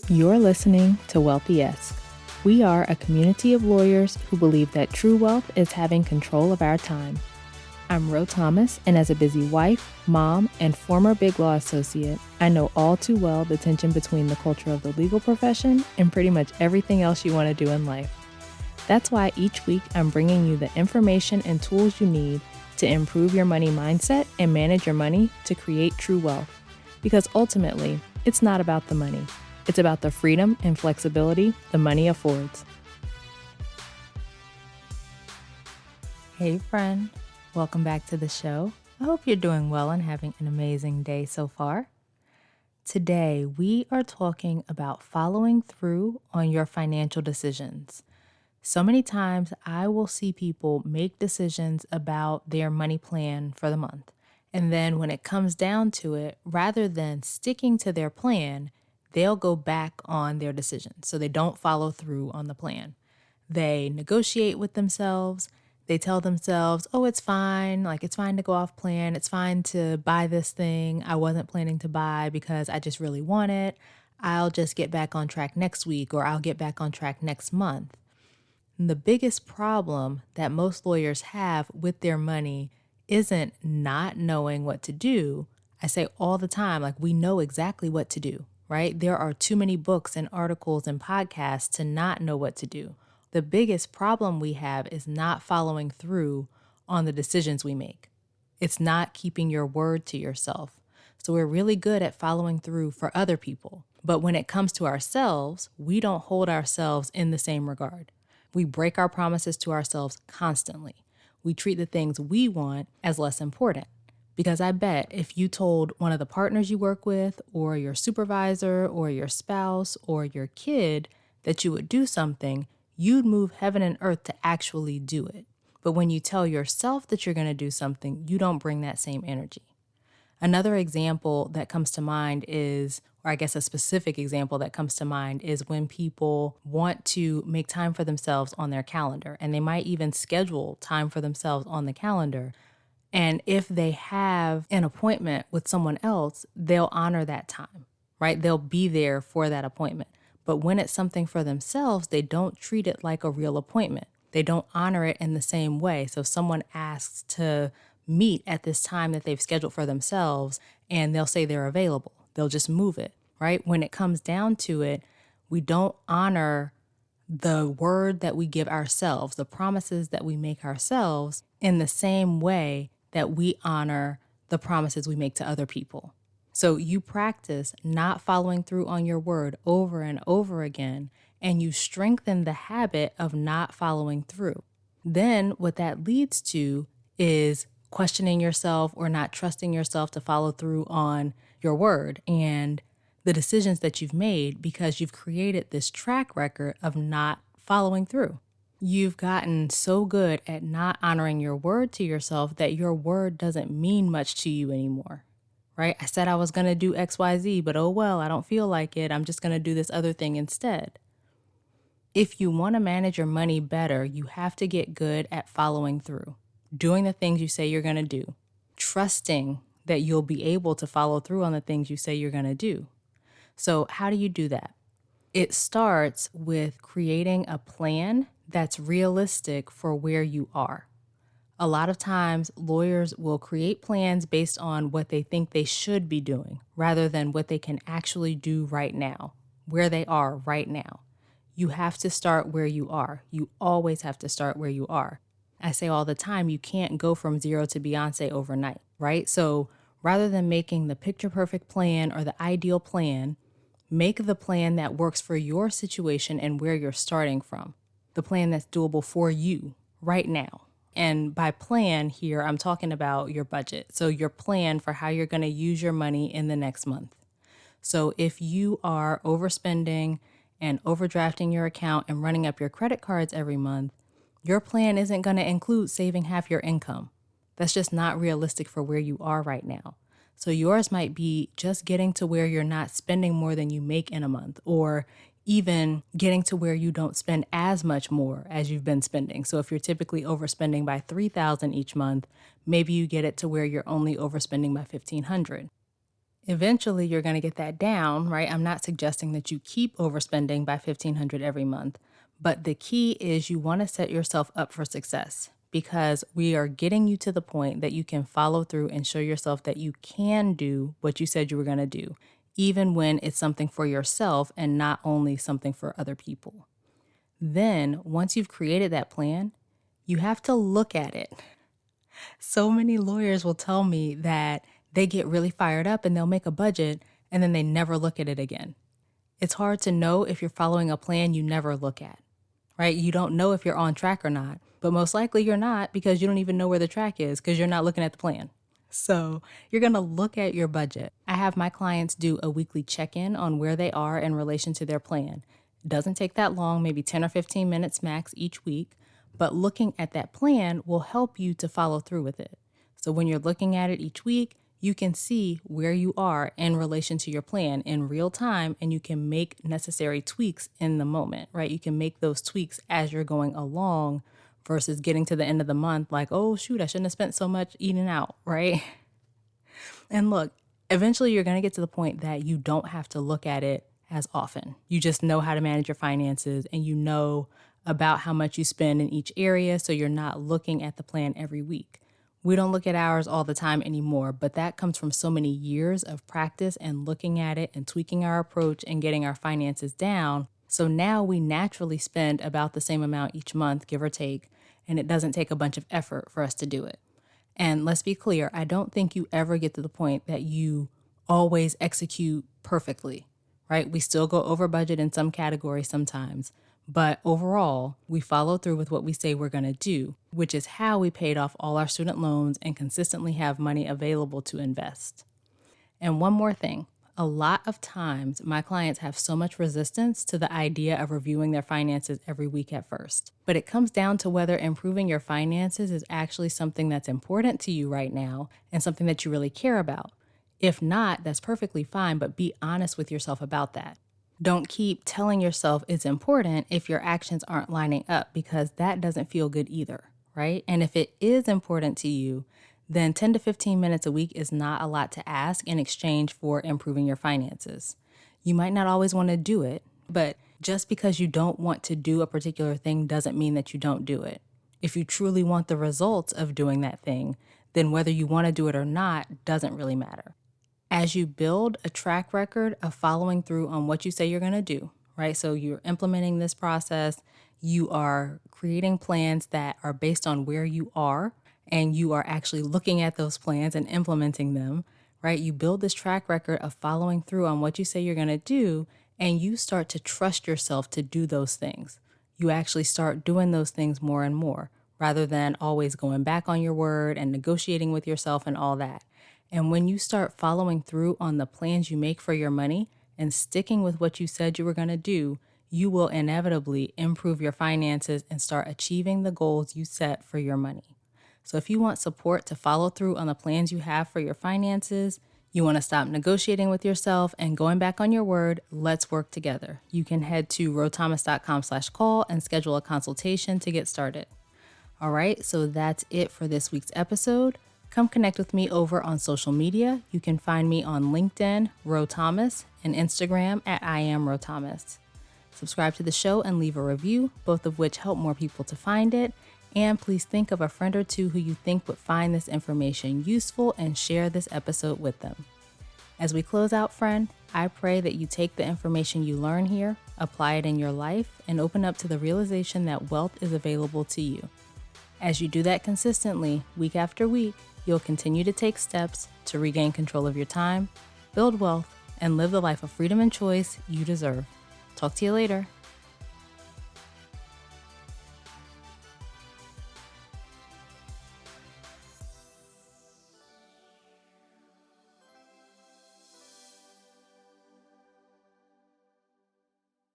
You're listening to Wealthy-esque. We are a community of lawyers who believe that true wealth is having control of our time. I'm Ro Thomas, and as a busy wife, mom, and former Big Law associate, I know all too well the tension between the culture of the legal profession and pretty much everything else you want to do in life. That's why each week I'm bringing you the information and tools you need to improve your money mindset and manage your money to create true wealth. Because ultimately, it's not about the money. It's about the freedom and flexibility the money affords. Hey friend, welcome back to the show. I hope you're doing well and having an amazing day so far. Today, we are talking about following through on your financial decisions. So many times I will see people make decisions about their money plan for the month. And then when it comes down to it, rather than sticking to their plan, they'll go back on their decision. So they don't follow through on the plan. They negotiate with themselves. They tell themselves, oh, it's fine. Like, it's fine to go off plan. It's fine to buy this thing I wasn't planning to buy because I just really want it. I'll just get back on track next week, or I'll get back on track next month. And the biggest problem that most lawyers have with their money isn't not knowing what to do. I say all the time, like, we know exactly what to do. Right? There are too many books and articles and podcasts to not know what to do. The biggest problem we have is not following through on the decisions we make. It's not keeping your word to yourself. So we're really good at following through for other people. But when it comes to ourselves, we don't hold ourselves in the same regard. We break our promises to ourselves constantly. We treat the things we want as less important. Because I bet if you told one of the partners you work with, or your supervisor, or your spouse, or your kid that you would do something, you'd move heaven and earth to actually do it. But when you tell yourself that you're going to do something, you don't bring that same energy. Another example that comes to mind is, or I guess a specific example that comes to mind is when people want to make time for themselves on their calendar, and they might even schedule time for themselves on the calendar. And if they have an appointment with someone else, they'll honor that time, right? They'll be there for that appointment. But when it's something for themselves, they don't treat it like a real appointment. They don't honor it in the same way. So if someone asks to meet at this time that they've scheduled for themselves, and they'll say they're available, they'll just move it, right? When it comes down to it, we don't honor the word that we give ourselves, the promises that we make ourselves in the same way that we honor the promises we make to other people. So you practice not following through on your word over and over again, and you strengthen the habit of not following through. Then what that leads to is questioning yourself or not trusting yourself to follow through on your word and the decisions that you've made, because you've created this track record of not following through. You've gotten so good at not honoring your word to yourself that your word doesn't mean much to you anymore, right? I said I was going to do XYZ, but oh well, I don't feel like it. I'm just going to do this other thing instead. If you want to manage your money better, you have to get good at following through, doing the things you say you're going to do, trusting that you'll be able to follow through on the things you say you're going to do. So how do you do that? It starts with creating a plan that's realistic for where you are. A lot of times, lawyers will create plans based on what they think they should be doing rather than what they can actually do right now, where they are right now. You have to start where you are. You always have to start where you are. I say all the time, you can't go from zero to Beyonce overnight, right? So rather than making the picture perfect plan or the ideal plan, make the plan that works for your situation and where you're starting from. The plan that's doable for you right now. And by plan here, I'm talking about your budget. So your plan for how you're going to use your money in the next month. So if you are overspending and overdrafting your account and running up your credit cards every month, your plan isn't going to include saving half your income. That's just not realistic for where you are right now. So yours might be just getting to where you're not spending more than you make in a month, or even getting to where you don't spend as much more as you've been spending. So if you're typically overspending by $3,000 each month, maybe you get it to where you're only overspending by $1,500. Eventually, you're going to get that down, right? I'm not suggesting that you keep overspending by $1,500 every month, but the key is you want to set yourself up for success because we are getting you to the point that you can follow through and show yourself that you can do what you said you were going to do, even when it's something for yourself and not only something for other people. Then, once you've created that plan, you have to look at it. So many lawyers will tell me that they get really fired up and they'll make a budget and then they never look at it again. It's hard to know if you're following a plan you never look at, right? You don't know if you're on track or not, but most likely you're not because you don't even know where the track is because you're not looking at the plan. So you're going to look at your budget. I have my clients do a weekly check-in on where they are in relation to their plan. It doesn't take that long, maybe 10 or 15 minutes max each week, but looking at that plan will help you to follow through with it. So when you're looking at it each week, you can see where you are in relation to your plan in real time, and you can make necessary tweaks in the moment, right? You can make those tweaks as you're going along versus getting to the end of the month like, oh, shoot, I shouldn't have spent so much eating out, right? And look, eventually you're going to get to the point that you don't have to look at it as often. You just know how to manage your finances and you know about how much you spend in each area, so you're not looking at the plan every week. We don't look at ours all the time anymore, but that comes from so many years of practice and looking at it and tweaking our approach and getting our finances down. So now we naturally spend about the same amount each month, give or take, and it doesn't take a bunch of effort for us to do it. And let's be clear, I don't think you ever get to the point that you always execute perfectly, right? We still go over budget in some categories sometimes. But overall, we follow through with what we say we're going to do, which is how we paid off all our student loans and consistently have money available to invest. And one more thing, a lot of times my clients have so much resistance to the idea of reviewing their finances every week at first. But it comes down to whether improving your finances is actually something that's important to you right now and something that you really care about. If not, that's perfectly fine, but be honest with yourself about that. Don't keep telling yourself it's important if your actions aren't lining up, because that doesn't feel good either, right? And if it is important to you, then 10 to 15 minutes a week is not a lot to ask in exchange for improving your finances. You might not always want to do it, but just because you don't want to do a particular thing doesn't mean that you don't do it. If you truly want the results of doing that thing, then whether you want to do it or not doesn't really matter. As you build a track record of following through on what you say you're going to do, right? So you're implementing this process, you are creating plans that are based on where you are, and you are actually looking at those plans and implementing them, right? You build this track record of following through on what you say you're going to do, and you start to trust yourself to do those things. You actually start doing those things more and more, rather than always going back on your word and negotiating with yourself and all that. And when you start following through on the plans you make for your money and sticking with what you said you were going to do, you will inevitably improve your finances and start achieving the goals you set for your money. So if you want support to follow through on the plans you have for your finances, you want to stop negotiating with yourself and going back on your word, let's work together. You can head to rothomas.com/call and schedule a consultation to get started. All right, so that's it for this week's episode. Come connect with me over on social media. You can find me on LinkedIn, Ro Thomas, and Instagram at I am Ro Thomas. Subscribe to the show and leave a review, both of which help more people to find it. And please think of a friend or two who you think would find this information useful and share this episode with them. As we close out, friend, I pray that you take the information you learn here, apply it in your life, and open up to the realization that wealth is available to you. As you do that consistently, week after week, you'll continue to take steps to regain control of your time, build wealth, and live the life of freedom and choice you deserve. Talk to you later.